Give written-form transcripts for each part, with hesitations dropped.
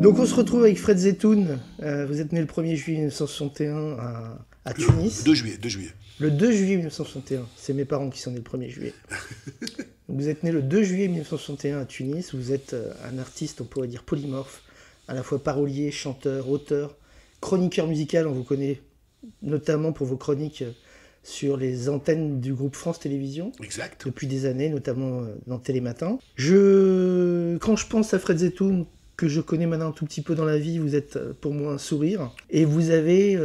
Donc on se retrouve avec Fred Zetoun. Vous êtes né le 1er juillet 1961 à Tunis. Le 2 juillet. Le 2 juillet 1961. C'est mes parents qui sont nés le 1er juillet. Donc vous êtes né le 2 juillet 1961 à Tunis. Vous êtes un artiste, on pourrait dire polymorphe, à la fois parolier, chanteur, auteur, chroniqueur musical. On vous connaît notamment pour vos chroniques sur les antennes du groupe France Télévisions. Exact. Depuis des années, notamment dans Télématin. Quand je pense à Fred Zetoun, que je connais maintenant un tout petit peu dans la vie, vous êtes pour moi un sourire. Et vous avez,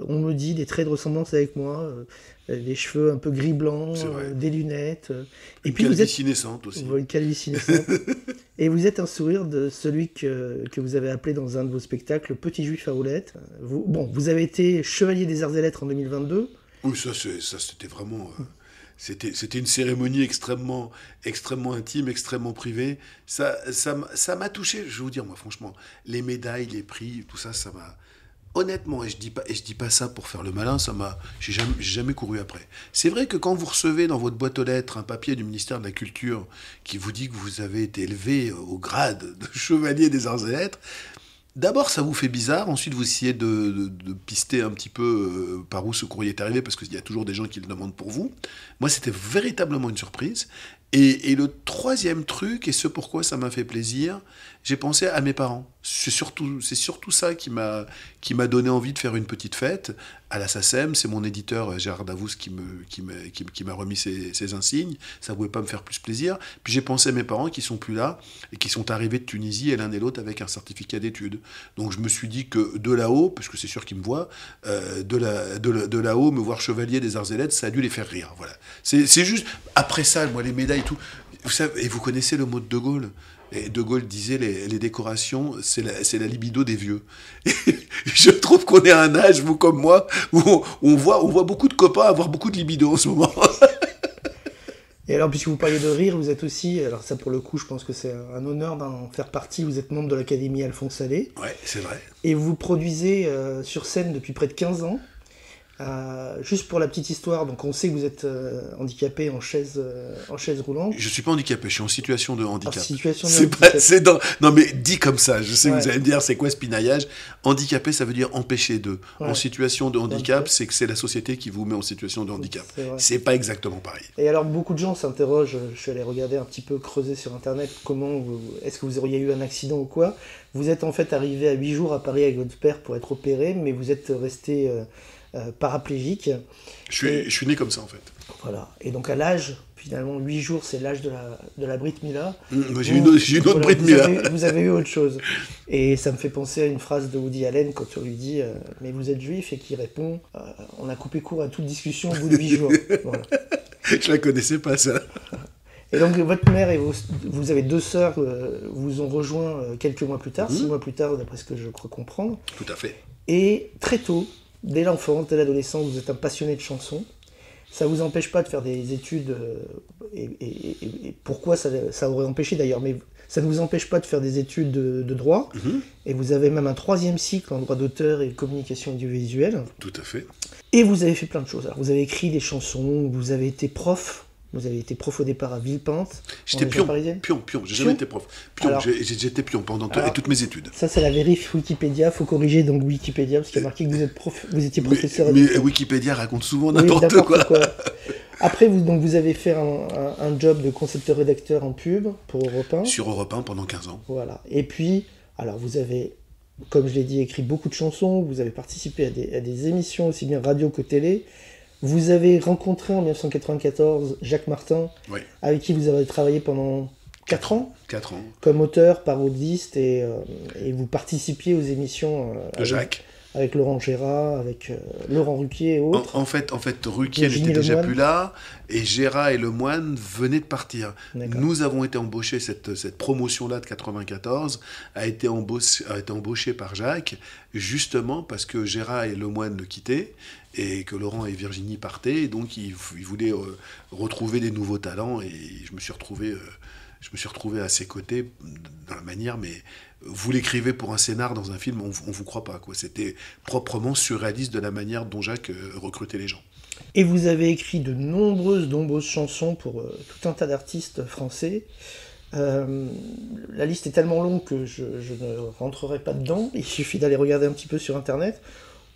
on me dit, des traits de ressemblance avec moi, des cheveux un peu gris-blanc, des lunettes. Et puis calvitie naissante aussi. Une calvitie naissante. Et vous êtes un sourire de celui que vous avez appelé dans un de vos spectacles, Petit Juif à roulettes. Vous avez été chevalier des Arts et Lettres en 2022. Oui, ça c'était vraiment... C'était une cérémonie extrêmement intime, extrêmement privée. Ça m'a touché, je vais vous dire, moi, franchement. Les médailles, les prix, tout ça, ça m'a... Honnêtement, et je dis pas ça pour faire le malin, j'ai jamais couru après. C'est vrai que quand vous recevez dans votre boîte aux lettres un papier du ministère de la Culture qui vous dit que vous avez été élevé au grade de chevalier des Arts et Lettres, d'abord, ça vous fait bizarre. Ensuite, vous essayez de pister un petit peu par où ce courrier est arrivé, parce qu'il y a toujours des gens qui le demandent pour vous. Moi, c'était véritablement une surprise. Et le troisième truc, et ce pourquoi ça m'a fait plaisir, j'ai pensé à mes parents. C'est surtout ça qui m'a donné envie de faire une petite fête. À la SACEM, c'est mon éditeur Gérard Davous qui m'a remis ces insignes. Ça ne pouvait pas me faire plus plaisir. Puis j'ai pensé à mes parents qui sont plus là et qui sont arrivés de Tunisie, et l'un et l'autre avec un certificat d'études. Donc je me suis dit que de là-haut, parce que c'est sûr qu'ils me voient, de là-haut, me voir chevalier des Arts et Lettres, ça a dû les faire rire. Voilà. C'est juste, après ça, moi, les médailles et tout, vous savez, et vous connaissez le mot de Gaulle. Et De Gaulle disait les décorations, c'est la libido des vieux. Et je trouve qu'on est à un âge, vous comme moi, où on voit beaucoup de copains avoir beaucoup de libido en ce moment. Et alors, puisque vous parliez de rire, vous êtes aussi, alors ça pour le coup, je pense que c'est un honneur d'en faire partie, vous êtes membre de l'Académie Alphonse Allais. Ouais, c'est vrai. Et vous produisez sur scène depuis près de 15 ans. Juste pour la petite histoire, donc on sait que vous êtes handicapé en chaise roulante. Je suis pas handicapé, je suis en situation de handicap. En situation de handicap. Non mais dit comme ça, je sais que vous allez me dire c'est quoi ce pinaillage. Handicapé, ça veut dire empêché de. Ouais. En situation de handicap, c'est que c'est la société qui vous met en situation de handicap. C'est pas exactement pareil. Et alors beaucoup de gens s'interrogent, je suis allé regarder un petit peu, creuser sur internet, est-ce que vous auriez eu un accident ou quoi. Vous êtes en fait arrivé à 8 jours à Paris avec votre père pour être opéré, mais vous êtes resté... paraplégique. Je suis né comme ça en fait. Voilà. Et donc à l'âge, finalement 8 jours, c'est l'âge de la Brit Mila. J'ai une autre Brit Mila. Vous avez eu autre chose. Et ça me fait penser à une phrase de Woody Allen quand on lui dit mais vous êtes juif, et qui répond on a coupé court à toute discussion au bout de 8 jours. Voilà. Je la connaissais pas ça. Et donc votre mère et vous avez deux sœurs vous ont rejoint quelques mois plus tard, 6 mois plus tard d'après ce que je crois comprendre. Tout à fait. Et très tôt, dès l'enfance, dès l'adolescence, vous êtes un passionné de chansons. Ça ne vous empêche pas de faire des études, et pourquoi ça aurait empêché d'ailleurs, mais ça ne vous empêche pas de faire des études de droit. Et vous avez même un 3e cycle en droit d'auteur et communication audiovisuelle. Tout à fait. Et vous avez fait plein de choses. Alors, vous avez écrit des chansons, vous avez été prof. Vous avez été prof au départ à Villepinte. J'étais pion. J'ai jamais été prof. J'étais pion pendant toutes mes études. Ça, c'est la vérif Wikipédia. Faut corriger donc Wikipédia parce qu'il y a marqué que vous étiez professeur. Mais Wikipédia raconte souvent n'importe quoi. Après, vous avez fait un job de concepteur-rédacteur en pub pour Europe 1. Sur Europe 1 pendant 15 ans. Voilà. Et puis, alors vous avez, comme je l'ai dit, écrit beaucoup de chansons. Vous avez participé à des émissions aussi bien radio que télé. Vous avez rencontré en 1994 Jacques Martin, avec qui vous avez travaillé pendant 4 ans. 4 ans. Comme auteur, parodiste, et vous participiez aux émissions de Jacques. Avec Laurent Gérard, avec Laurent Ruquier et autres. En fait, Ruquier n'était déjà plus là, et Gérard et Lemoine venaient de partir. Nous avons été embauchés, cette promotion-là de 94 a été embauchée par Jacques, justement parce que Gérard et Lemoine le quittaient, et que Laurent et Virginie partaient, et donc ils voulaient retrouver des nouveaux talents, et je me suis retrouvé à ses côtés dans la manière, mais vous l'écrivez pour un scénar dans un film, on vous croit pas, quoi. C'était proprement surréaliste de la manière dont Jacques recrutait les gens. Et vous avez écrit de nombreuses chansons pour tout un tas d'artistes français. La liste est tellement longue que je ne rentrerai pas dedans. Il suffit d'aller regarder un petit peu sur Internet.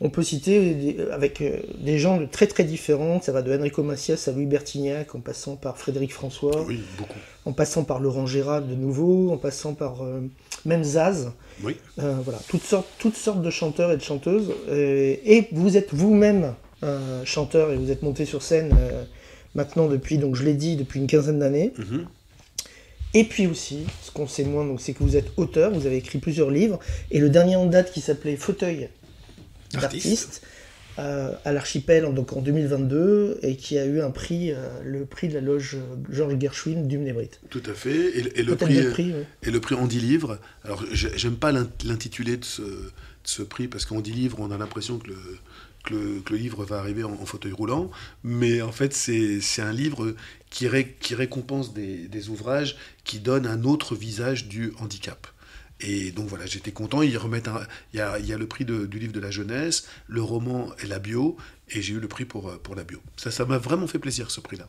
On peut citer avec des gens de très très différents. Ça va de Enrico Macias à Louis Bertignac, en passant par Frédéric François, Oui, beaucoup. en passant par Laurent Gérald de nouveau, en passant par même Zaz. Oui. Voilà, toutes sortes de chanteurs et de chanteuses. Et vous êtes vous-même chanteur et vous êtes monté sur scène maintenant depuis, donc je l'ai dit, depuis une quinzaine d'années. Mhm. Et puis aussi, ce qu'on sait moins, donc, c'est que vous êtes auteur, vous avez écrit plusieurs livres, et le dernier en date qui s'appelait Fauteuil d'artiste, à l'Archipel donc en 2022, et qui a eu un prix, le prix de la loge Georges Gershwin du Mnébrit. Tout à fait. Et le Peut-être prix, d'autres prix, ouais. et le prix Andy Livre. Alors, j'aime pas l'intitulé de ce prix, parce qu'Andy Livre, on a l'impression que le livre va arriver en fauteuil roulant, mais en fait c'est un livre qui récompense des ouvrages qui donnent un autre visage du handicap. Et donc voilà, j'étais content, il y a le prix du livre de la jeunesse, le roman et la bio, et j'ai eu le prix pour la bio. Ça m'a vraiment fait plaisir, ce prix-là.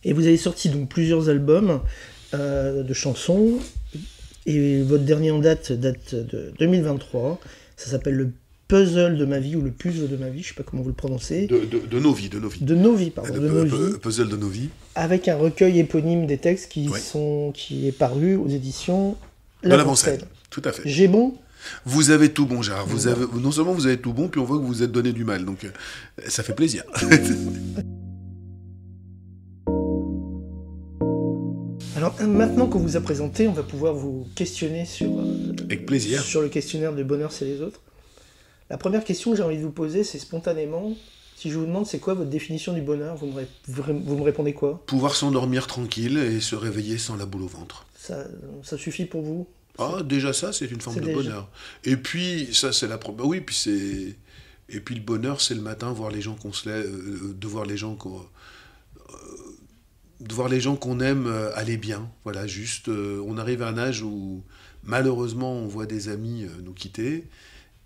Et vous avez sorti donc plusieurs albums de chansons, et votre dernier en date de 2023, ça s'appelle le Puzzle de ma vie, ou le Puzzle de ma vie, je sais pas comment vous le prononcez. De nos vies. De nos vies, pardon, de nos vies. Puzzle de nos vies. Avec un recueil éponyme des textes qui est paru aux éditions L'Avancelle. Tout à fait. J'ai bon. Vous avez tout bon, Gérard. Non seulement vous avez tout bon, puis on voit que vous vous êtes donné du mal. Donc, ça fait plaisir. Alors, maintenant qu'on vous a présenté, on va pouvoir vous questionner Avec plaisir. sur le questionnaire de Bonheur, c'est les autres. La première question que j'ai envie de vous poser, c'est spontanément, si je vous demande c'est quoi votre définition du bonheur, vous me répondez quoi? Pouvoir s'endormir tranquille et se réveiller sans la boule au ventre. Ça suffit pour vous? Ah, déjà ça, c'est une forme de bonheur. Et puis, ça, c'est la première. Oui, puis c'est. Et puis le bonheur, c'est le matin, voir les gens qu'on se lève, de voir les gens qu'on aime aller bien. Voilà, juste, on arrive à un âge où, malheureusement, on voit des amis nous quitter.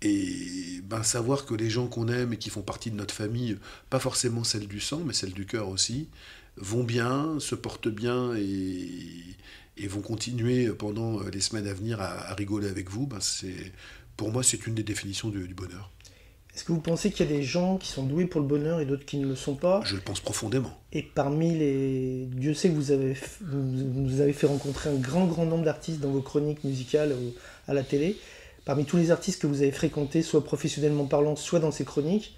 Et savoir que les gens qu'on aime et qui font partie de notre famille, pas forcément celle du sang, mais celle du cœur aussi, vont bien, se portent bien et vont continuer pendant les semaines à venir à rigoler avec vous, pour moi, c'est une des définitions du bonheur. Est-ce que vous pensez qu'il y a des gens qui sont doués pour le bonheur et d'autres qui ne le sont pas? Je le pense profondément. Et parmi les... Dieu sait que vous nous avez fait rencontrer un grand nombre d'artistes dans vos chroniques musicales ou à la télé. Parmi tous les artistes que vous avez fréquentés, soit professionnellement parlant, soit dans ces chroniques,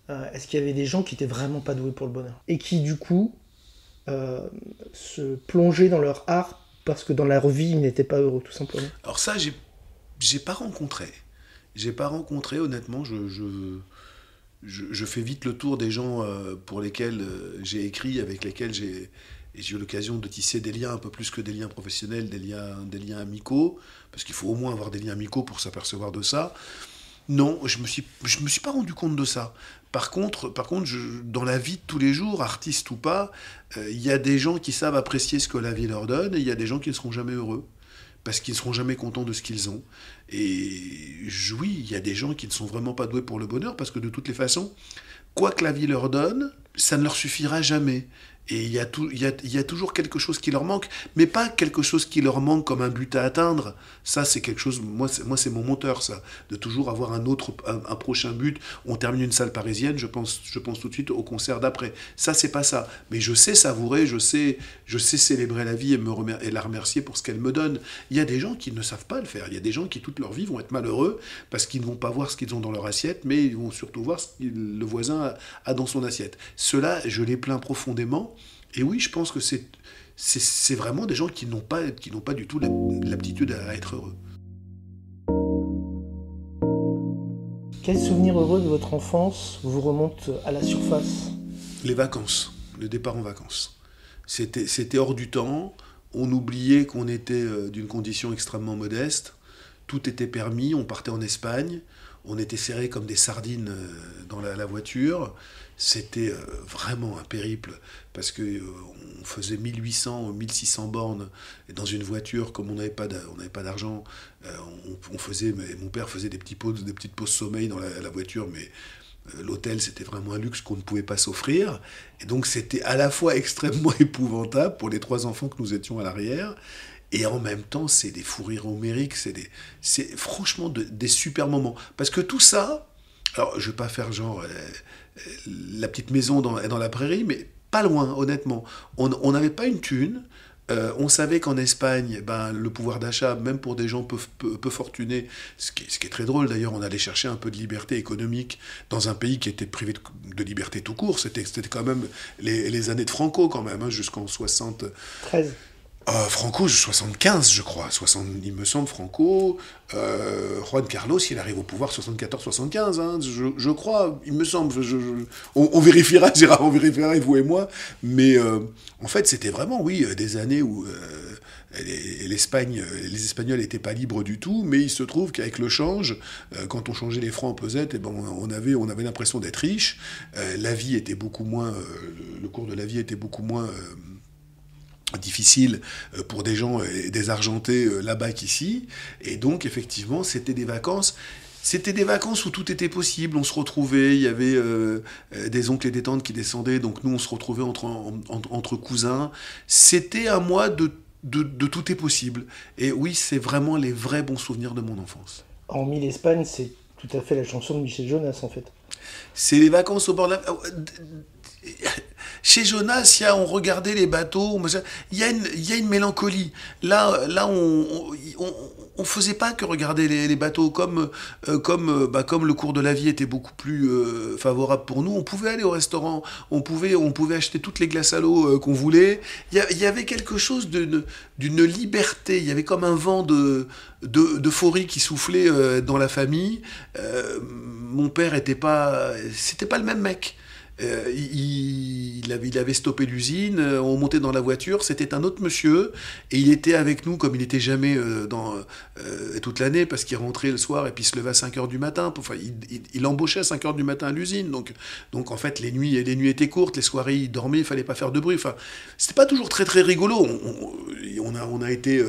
est-ce qu'il y avait des gens qui étaient vraiment pas doués pour le bonheur? Et qui, du coup, se plongeaient dans leur art parce que dans leur vie, ils n'étaient pas heureux, tout simplement? Alors ça, j'ai pas rencontré. J'ai pas rencontré, honnêtement. Je fais vite le tour des gens pour lesquels j'ai écrit, avec lesquels j'ai eu l'occasion de tisser des liens un peu plus que des liens professionnels, des liens amicaux, parce qu'il faut au moins avoir des liens amicaux pour s'apercevoir de ça. Non, je me suis pas rendu compte de ça. Par contre, dans la vie de tous les jours, artiste ou pas, il y a des gens qui savent apprécier ce que la vie leur donne, et il y a des gens qui ne seront jamais heureux, parce qu'ils ne seront jamais contents de ce qu'ils ont. Et oui, il y a des gens qui ne sont vraiment pas doués pour le bonheur, parce que de toutes les façons, quoi que la vie leur donne, ça ne leur suffira jamais. Et il y a toujours quelque chose qui leur manque, mais pas quelque chose qui leur manque comme un but à atteindre. Ça, c'est quelque chose, moi c'est mon moteur, ça, de toujours avoir un prochain but. On termine une salle parisienne, je pense tout de suite au concert d'après. Ça, c'est pas ça. Mais je sais savourer, je sais célébrer la vie et la remercier pour ce qu'elle me donne. Il y a des gens qui ne savent pas le faire. Il y a des gens qui, toute leur vie, vont être malheureux parce qu'ils ne vont pas voir ce qu'ils ont dans leur assiette, mais ils vont surtout voir ce que le voisin a dans son assiette. Ceux-là, je les plains profondément. Et oui, je pense que c'est vraiment des gens qui n'ont pas du tout l'aptitude à être heureux. Quel souvenir heureux de votre enfance vous remonte à la surface? Les vacances, le départ en vacances. C'était hors du temps, on oubliait qu'on était d'une condition extrêmement modeste, tout était permis, on partait en Espagne, on était serrés comme des sardines dans la voiture. C'était vraiment un périple, parce qu'on faisait 1800 ou 1600 bornes, et dans une voiture, comme on n'avait pas d'argent, mon père faisait des petites pauses sommeil dans la voiture, mais l'hôtel, c'était vraiment un luxe qu'on ne pouvait pas s'offrir. Et donc, c'était à la fois extrêmement épouvantable pour les 3 enfants que nous étions à l'arrière, Et en même temps, c'est des fous rires homériques, c'est franchement des super moments. Parce que tout ça, alors je vais pas faire genre la petite maison dans la prairie, mais pas loin, honnêtement. On n'avait pas une thune. On savait qu'en Espagne, ben, le pouvoir d'achat, même pour des gens peu fortunés, ce qui est très drôle d'ailleurs, on allait chercher un peu de liberté économique dans un pays qui était privé de liberté tout court. C'était quand même les années de Franco, quand même, hein, jusqu'en 60. 13. Franco, 75, je crois. Il me semble, Franco. Juan Carlos, il arrive au pouvoir 74-75, hein, je crois, il me semble. On vérifiera, Gérard, on vérifiera, vous et moi. Mais en fait, c'était vraiment, oui, des années où les Espagnols n'étaient pas libres du tout, mais il se trouve qu'avec le change, quand on changeait les francs en pesettes, eh ben, on avait l'impression d'être riche. La vie était beaucoup moins, le cours de la vie était beaucoup moins difficile pour des gens désargentés là-bas qu'ici. Et donc, effectivement, c'était des vacances. C'était des vacances où tout était possible. On se retrouvait, il y avait des oncles et des tantes qui descendaient, donc nous, on se retrouvait entre cousins. C'était un mois de tout est possible. Et oui, c'est vraiment les vrais bons souvenirs de mon enfance. Hormis l'Espagne, c'est tout à fait la chanson de Michel Jonas, en fait. C'est les vacances au bord de la... Chez Jonas, on regardait les bateaux, il y a une mélancolie. Là on faisait pas que regarder les bateaux, comme le cours de la vie était beaucoup plus favorable pour nous. On pouvait aller au restaurant, on pouvait acheter toutes les glaces à l'eau qu'on voulait. Il y avait quelque chose d'une liberté. Il y avait comme un vent d'euphorie qui soufflait dans la famille. Mon père c'était pas le même mec. Il avait stoppé l'usine, on montait dans la voiture, c'était un autre monsieur, et il était avec nous comme il n'était jamais toute l'année, parce qu'il rentrait le soir et puis il se levait à 5h du matin. Enfin, il embauchait à 5h du matin à l'usine, donc en fait les nuits étaient courtes, les soirées il dormait, il fallait pas faire de bruit. Enfin, c'était pas toujours très très rigolo. On a été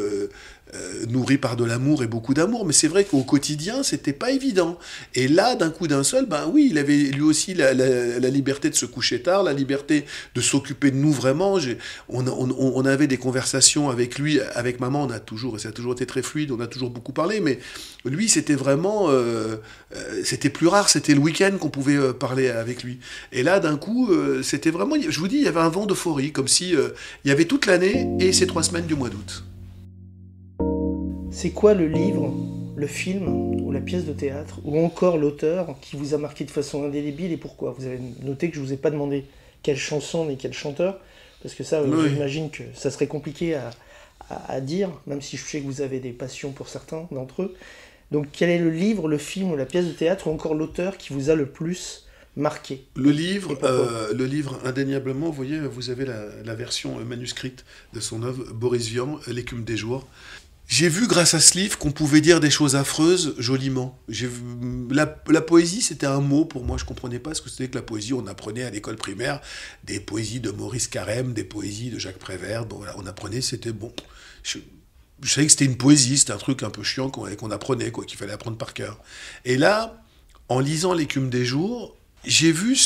nourri par de l'amour et beaucoup d'amour, mais c'est vrai qu'au quotidien c'était pas évident. Et là, d'un coup d'un seul, ben oui, il avait lui aussi la liberté de se coucher tard, la liberté de s'occuper de nous vraiment. On avait des conversations avec lui, avec maman, ça a toujours été très fluide, on a toujours beaucoup parlé, mais lui c'était vraiment c'était plus rare, c'était le week-end qu'on pouvait parler avec lui. Et là, d'un coup, c'était vraiment, je vous dis, il y avait un vent d'euphorie, comme si il y avait toute l'année et ces 3 semaines du mois d'août. C'est quoi le livre, le film ou la pièce de théâtre, ou encore l'auteur qui vous a marqué de façon indélébile et pourquoi? Vous avez noté que je ne vous ai pas demandé quelle chanson ni quel chanteur, parce que ça, oui. J'imagine que ça serait compliqué à dire, même si je sais que vous avez des passions pour certains d'entre eux. Donc quel est le livre, le film ou la pièce de théâtre, ou encore l'auteur qui vous a le plus marqué? Le livre, indéniablement, vous voyez, vous avez la version manuscrite de son œuvre, Boris Vian, L'écume des jours. J'ai vu, grâce à ce livre, qu'on pouvait dire des choses affreuses joliment. La poésie, c'était un mot pour moi. Je ne comprenais pas ce que c'était que la poésie. On apprenait à l'école primaire des poésies de Maurice Carême, des poésies de Jacques Prévert. Bon, voilà, on apprenait, c'était bon. Je savais que c'était une poésie, c'était un truc un peu chiant qu'on apprenait, qu'il fallait apprendre par cœur. Et là, en lisant L'écume des jours, j'ai vu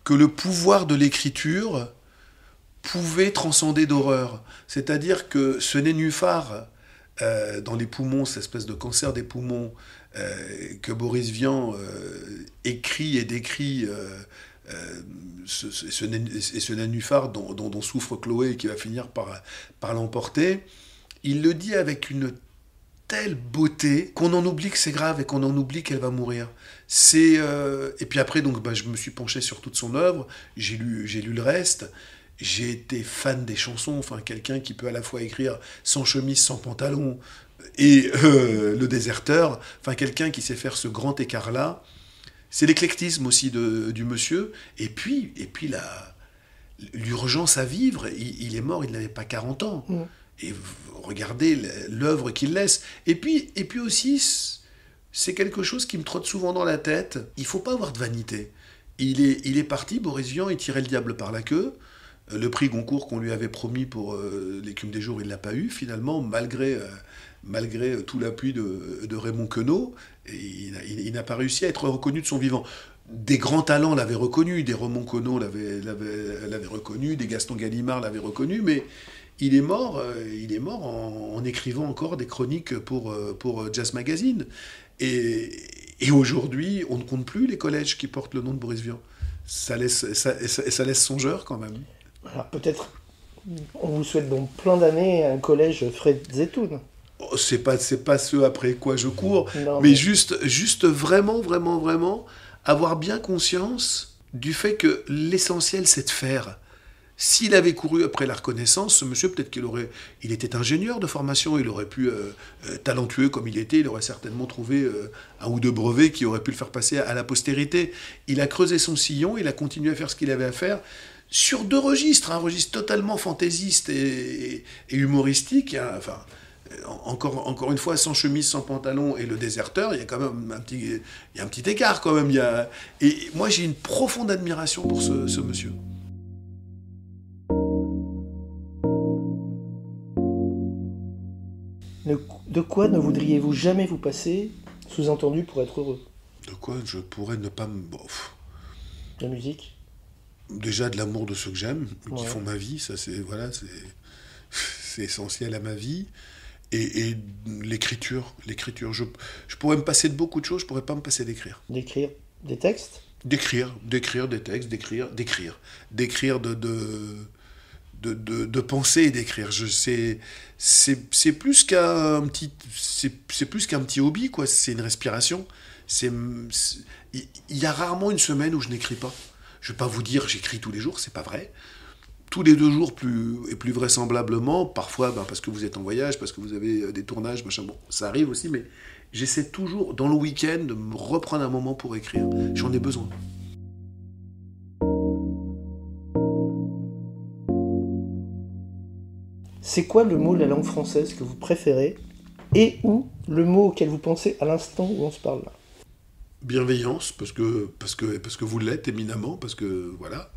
que le pouvoir de l'écriture pouvait transcender d'horreur. C'est-à-dire que ce nénuphar dans les poumons, cette espèce de cancer des poumons que Boris Vian écrit et décrit, ce nénuphar dont souffre Chloé et qui va finir par l'emporter, il le dit avec une telle beauté qu'on en oublie que c'est grave et qu'on en oublie qu'elle va mourir. Et puis après, donc, je me suis penché sur toute son œuvre, j'ai lu le reste. J'ai été fan des chansons, enfin quelqu'un qui peut à la fois écrire sans chemise, sans pantalon et Le Déserteur, enfin quelqu'un qui sait faire ce grand écart-là. C'est l'éclectisme aussi du monsieur. Et puis l'urgence à vivre. Il est mort, il n'avait pas 40 ans. Mmh. Et regardez l'œuvre qu'il laisse. Et puis aussi, c'est quelque chose qui me trotte souvent dans la tête. Il ne faut pas avoir de vanité. Il est parti, Boris Vian, il tirait le diable par la queue. Le prix Goncourt qu'on lui avait promis pour L'écume des jours, il ne l'a pas eu, finalement, malgré tout l'appui de Raymond Queneau. Et il n'a pas réussi à être reconnu de son vivant. Des grands talents l'avaient reconnu, des Raymond Queneau l'avaient reconnu, des Gaston Gallimard l'avaient reconnu, mais il est mort en écrivant encore des chroniques pour Jazz Magazine. Et aujourd'hui, on ne compte plus les collèges qui portent le nom de Boris Vian. Ça laisse songeur quand même. Alors peut-être, on vous souhaite donc plein d'années un collège Fred Zetoun. Oh, c'est pas ce après quoi je cours, Non, mais juste vraiment, vraiment, vraiment avoir bien conscience du fait que l'essentiel c'est de faire. S'il avait couru après la reconnaissance, ce monsieur, peut-être il était ingénieur de formation, il aurait pu, talentueux comme il était, il aurait certainement trouvé un ou deux brevets qui auraient pu le faire passer à la postérité. Il a creusé son sillon, il a continué à faire ce qu'il avait à faire, sur deux registres, un registre totalement fantaisiste et humoristique, hein, enfin, encore une fois, sans chemise, sans pantalon et le déserteur, il y a quand même il y a un petit écart quand même. Et moi, j'ai une profonde admiration pour ce monsieur. De quoi ne voudriez-vous jamais vous passer, sous-entendu pour être heureux? De quoi je pourrais ne pas me... La musique? Déjà de l'amour de ceux que j'aime, qui Ouais. font ma vie, ça c'est essentiel à ma vie. Et l'écriture. Je pourrais me passer de beaucoup de choses, je pourrais pas me passer d'écrire. D'écrire des textes? D'écrire des textes, d'écrire de penser et d'écrire. C'est plus qu'un petit hobby, quoi. C'est une respiration. Il y a rarement une semaine où je n'écris pas. Je vais pas vous dire j'écris tous les jours, c'est pas vrai. Tous les 2 jours, plus vraisemblablement, parfois parce que vous êtes en voyage, parce que vous avez des tournages, machin, bon, ça arrive aussi, mais j'essaie toujours, dans le week-end, de me reprendre un moment pour écrire. J'en ai besoin. C'est quoi le mot de la langue française que vous préférez et ou le mot auquel vous pensez à l'instant où on se parle là? Bienveillance, parce que vous l'êtes éminemment, parce que voilà.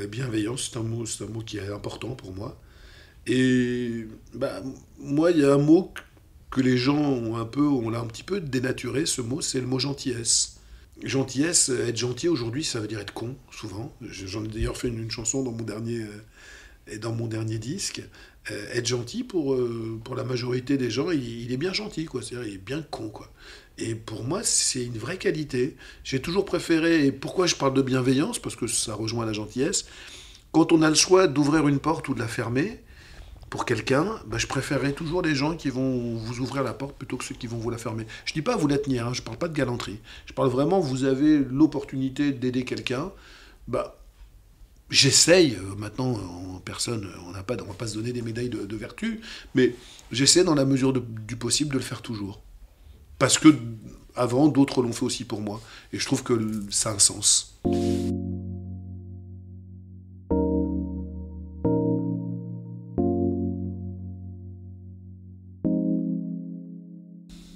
Bienveillance, c'est un mot qui est important pour moi. Et moi, il y a un mot que les gens on l'a un petit peu dénaturé, ce mot, c'est le mot gentillesse. Gentillesse, être gentil aujourd'hui, ça veut dire être con, souvent. J'en ai d'ailleurs fait une chanson dans mon dernier disque. Être gentil, pour la majorité des gens, il est bien gentil, quoi. C'est-à-dire, il est bien con, quoi. Et pour moi, c'est une vraie qualité. J'ai toujours préféré, et pourquoi je parle de bienveillance, parce que ça rejoint la gentillesse, quand on a le choix d'ouvrir une porte ou de la fermer, pour quelqu'un, je préférerais toujours les gens qui vont vous ouvrir la porte plutôt que ceux qui vont vous la fermer. Je dis pas vous la tenir, hein, je parle pas de galanterie. Je parle vraiment, vous avez l'opportunité d'aider quelqu'un, j'essaye, maintenant en personne, on va pas se donner des médailles de vertu, mais j'essaie dans la mesure du possible de le faire toujours. Parce que avant, d'autres l'ont fait aussi pour moi. Et je trouve que ça a un sens.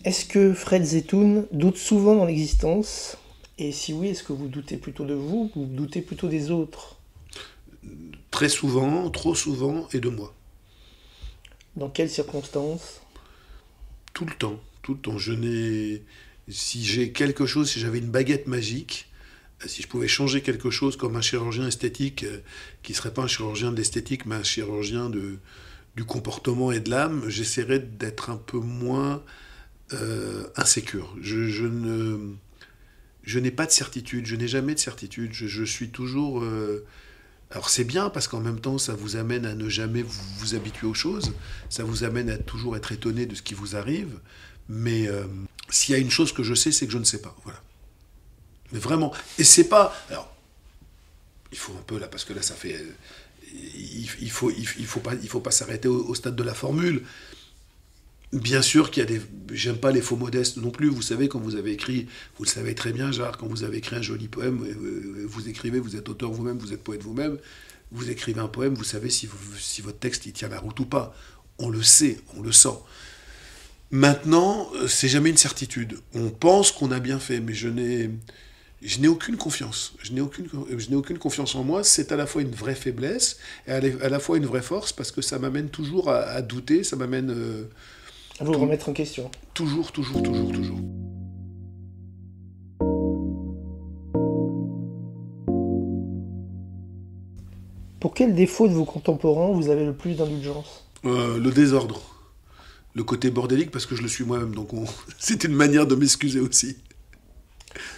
Est-ce que Fred Zetoun doute souvent dans l'existence? Et si oui, est-ce que vous doutez plutôt de vous ou vous doutez plutôt des autres? Très souvent, trop souvent, et de moi. Dans quelles circonstances? Tout le temps. Tout le temps. Si j'ai quelque chose, si j'avais une baguette magique, si je pouvais changer quelque chose comme un chirurgien esthétique, qui ne serait pas un chirurgien de l'esthétique, mais un chirurgien du comportement et de l'âme, j'essaierais d'être un peu moins insécure. Je n'ai pas de certitude, je n'ai jamais de certitude. Je suis toujours... Alors c'est bien parce qu'en même temps ça vous amène à ne jamais vous habituer aux choses, ça vous amène à toujours être étonné de ce qui vous arrive, mais s'il y a une chose que je sais, c'est que je ne sais pas, voilà. Mais vraiment, et c'est pas... Alors, il faut un peu là, parce que là ça fait... Il faut pas s'arrêter au stade de la formule. Bien sûr qu'il y a des... J'aime pas les faux modestes non plus. Vous savez, quand vous avez écrit, vous le savez très bien, Jacques, quand vous avez écrit un joli poème, vous écrivez, vous êtes auteur vous-même, vous êtes poète vous-même, vous écrivez un poème, vous savez si votre texte il tient la route ou pas. On le sait, on le sent. Maintenant, c'est jamais une certitude. On pense qu'on a bien fait, mais je n'ai aucune confiance. Je n'ai aucune confiance en moi. C'est à la fois une vraie faiblesse et à la fois une vraie force, parce que ça m'amène toujours à douter, ça m'amène... À vous remettre en question. Toujours. Pour quel défaut de vos contemporains vous avez le plus d'indulgence? Le désordre. Le côté bordélique, parce que je le suis moi-même, donc c'est une manière de m'excuser aussi.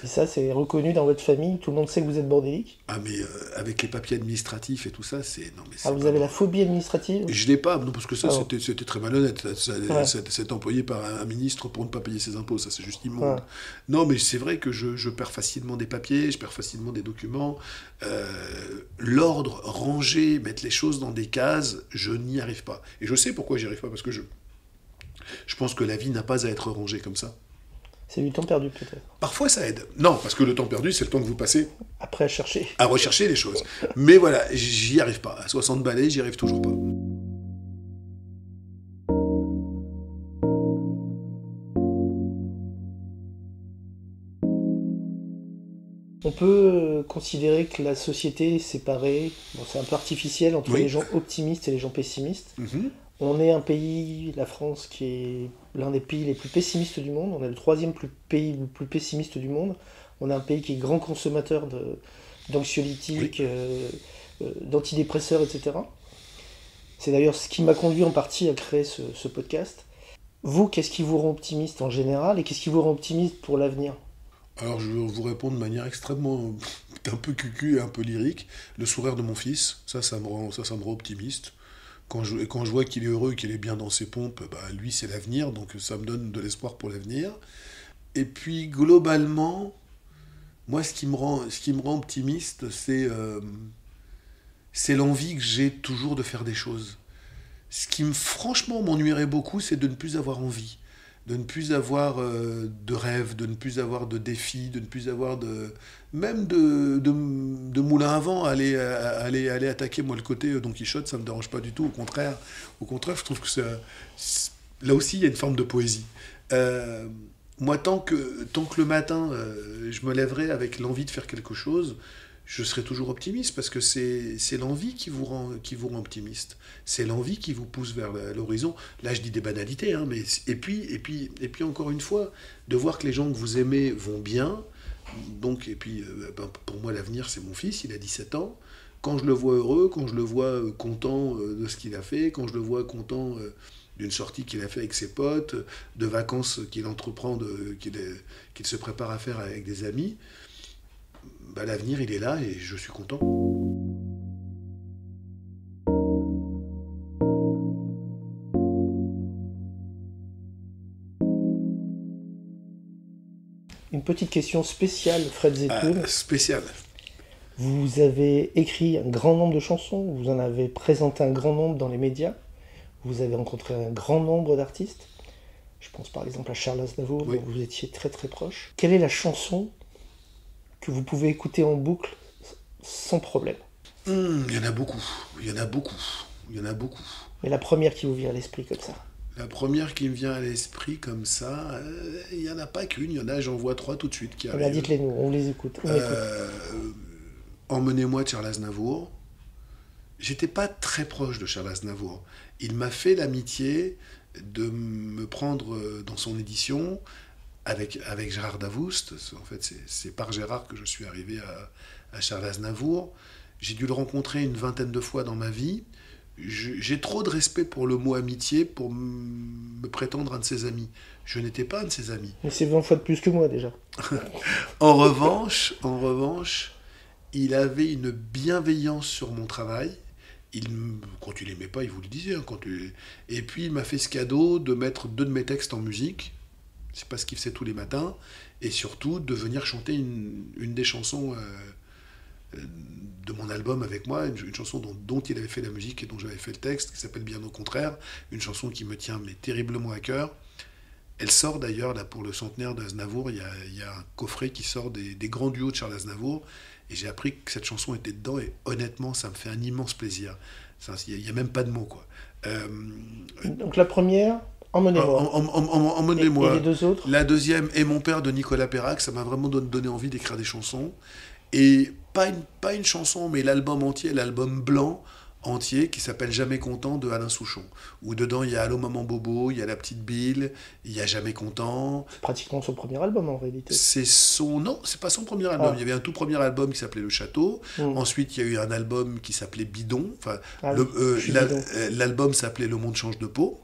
Et ça, c'est reconnu dans votre famille? Tout le monde sait que vous êtes bordélique? Ah mais avec les papiers administratifs et tout ça, c'est... Non mais Ah, c'est vous pas avez bon. la phobie administrative? Je l'ai pas, non, parce que ça, Ah bon. c'était très malhonnête. Ouais. C'est employé par un ministre pour ne pas payer ses impôts, ça c'est juste immonde. Ouais. Non, mais c'est vrai que je perds facilement des papiers, je perds facilement des documents. L'ordre, ranger, mettre les choses dans des cases, je n'y arrive pas. Et je sais pourquoi j'y arrive pas, parce que je pense que la vie n'a pas à être rangée comme ça. C'est du temps perdu peut-être. Parfois ça aide. Non, parce que le temps perdu, c'est le temps que vous passez Après à chercher. à rechercher les choses. Mais voilà, j'y arrive pas. À 60 balais, j'y arrive toujours pas. On peut considérer que la société est séparée, bon, c'est un peu artificiel, entre Oui. les gens optimistes et les gens pessimistes. Mhm. On est un pays, la France, qui est l'un des pays les plus pessimistes du monde. On est le troisième pays le plus pessimiste du monde. On est un pays qui est grand consommateur d'anxiolytiques, d'antidépresseurs, etc. C'est d'ailleurs ce qui m'a conduit en partie à créer ce podcast. Vous, qu'est-ce qui vous rend optimiste en général et qu'est-ce qui vous rend optimiste pour l'avenir? Alors je vais vous répondre de manière extrêmement un peu cucu et un peu lyrique. Le sourire de mon fils, ça me rend optimiste. Quand je vois qu'il est heureux, qu'il est bien dans ses pompes, bah, lui c'est l'avenir, donc ça me donne de l'espoir pour l'avenir. Et puis globalement, moi ce qui me rend optimiste, c'est l'envie que j'ai toujours de faire des choses. Ce qui franchement m'ennuierait beaucoup, c'est de ne plus avoir envie, de ne plus avoir de rêves, de ne plus avoir de défis, de ne plus avoir même de moulin à vent, aller attaquer moi le côté Don Quichotte, ça me dérange pas du tout. Au contraire, je trouve que là aussi il y a une forme de poésie. Moi, tant que le matin, je me lèverai avec l'envie de faire quelque chose, je serai toujours optimiste parce que c'est l'envie qui vous rend optimiste. C'est l'envie qui vous pousse vers l'horizon. Là, je dis des banalités, hein, mais et puis encore une fois, de voir que les gens que vous aimez vont bien. Donc, et puis, pour moi, l'avenir, c'est mon fils. Il a 17 ans. Quand je le vois heureux, quand je le vois content de ce qu'il a fait, quand je le vois content d'une sortie qu'il a fait avec ses potes, de vacances qu'il entreprend, qu'il se prépare à faire avec des amis. Bah, l'avenir, il est là et je suis content. Une petite question spéciale, Fred Zetoun. Spécial. Vous avez écrit un grand nombre de chansons, vous en avez présenté un grand nombre dans les médias, vous avez rencontré un grand nombre d'artistes. Je pense par exemple à Charles Aznavour, Oui. dont vous étiez très très proche. Quelle est la chanson que vous pouvez écouter en boucle sans problème? Il y en a beaucoup. Mais la première qui vous vient à l'esprit comme ça. La première qui me vient à l'esprit comme ça, il n'y en a pas qu'une, il y en a, j'en vois 3 tout de suite qui Eh bien, arrivent. dites-les nous, on les écoute. On écoute. Emmenez-moi de Charles Aznavour. J'étais pas très proche de Charles Aznavour. Il m'a fait l'amitié de me prendre dans son édition avec Gérard Davoust. En fait, c'est par Gérard que je suis arrivé à Charles Aznavour. J'ai dû le rencontrer une vingtaine de fois dans ma vie. J'ai trop de respect pour le mot amitié pour me prétendre un de ses amis. Je n'étais pas un de ses amis. Mais c'est 20 fois de plus que moi déjà. En revanche, il avait une bienveillance sur mon travail. Quand il aimait pas, il vous le disait. Hein, et puis, il m'a fait ce cadeau de mettre 2 de mes textes en musique. C'est pas ce qu'il faisait tous les matins. Et surtout, de venir chanter une des chansons de mon album avec moi, une chanson dont il avait fait la musique et dont j'avais fait le texte, qui s'appelle Bien au contraire. Une chanson qui me tient mais terriblement à cœur. Elle sort d'ailleurs, là, pour le centenaire d'Aznavour, il y a un coffret qui sort des grands duos de Charles Aznavour. Et j'ai appris que cette chanson était dedans, et honnêtement, ça me fait un immense plaisir. Il n'y a même pas de mots, quoi. Donc la première, Emmenez-moi. Emmenez-moi. Et les deux autres? La deuxième est Mon père de Nicolas Perrac. Ça m'a vraiment donné envie d'écrire des chansons. Et pas une chanson, mais l'album entier, l'album blanc, entier qui s'appelle Jamais content de Alain Souchon. Où dedans, il y a Allô Maman Bobo, il y a La Petite Bille, il y a Jamais content. C'est pratiquement son premier album en réalité. Non, c'est pas son premier album. Ah. Il y avait un tout premier album qui s'appelait Le Château. Ensuite, il y a eu un album qui s'appelait Bidon. Enfin, l'album s'appelait Le Monde change de peau.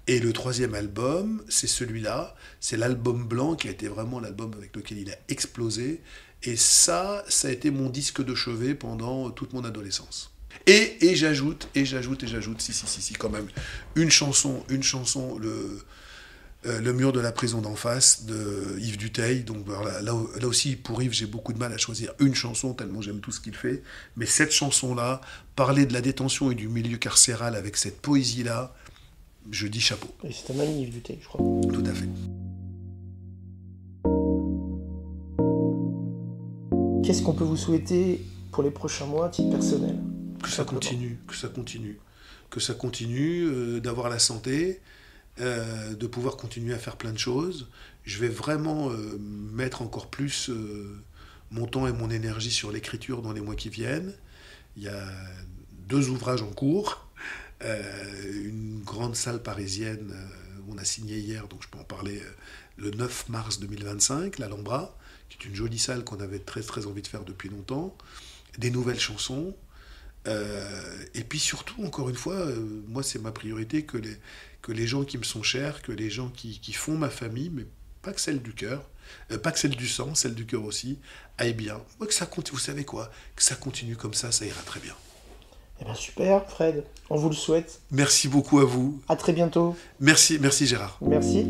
Et le troisième album, c'est celui-là. C'est l'album blanc qui a été vraiment l'album avec lequel il a explosé. Et ça a été mon disque de chevet pendant toute mon adolescence. Et j'ajoute, si, quand même, une chanson, le mur de la prison d'en face de Yves Duteil. Donc là aussi, pour Yves, j'ai beaucoup de mal à choisir une chanson, tellement j'aime tout ce qu'il fait. Mais cette chanson-là, parler de la détention et du milieu carcéral avec cette poésie-là, je dis chapeau. Et c'est un ami Yves Duteil, je crois. Tout à fait. Qu'est-ce qu'on peut vous souhaiter pour les prochains mois à titre personnel ? Que ça continue, d'avoir la santé, de pouvoir continuer à faire plein de choses. Je vais vraiment mettre encore plus mon temps et mon énergie sur l'écriture dans les mois qui viennent. Il y a 2 ouvrages en cours. Une grande salle parisienne, on a signé hier, donc je peux en parler, le 9 mars 2025, l'Alhambra, qui est une jolie salle qu'on avait très très envie de faire depuis longtemps. Des nouvelles chansons. Et puis surtout, encore une fois, moi c'est ma priorité que les gens qui me sont chers, que les gens qui font ma famille, mais pas que celle du cœur, pas que celle du sang, celle du cœur aussi, aillent bien. Moi, que ça continue, vous savez quoi, que ça continue comme ça ira très bien. Eh bien super, Fred, on vous le souhaite. Merci beaucoup à vous. À très bientôt. Merci Gérard. Merci.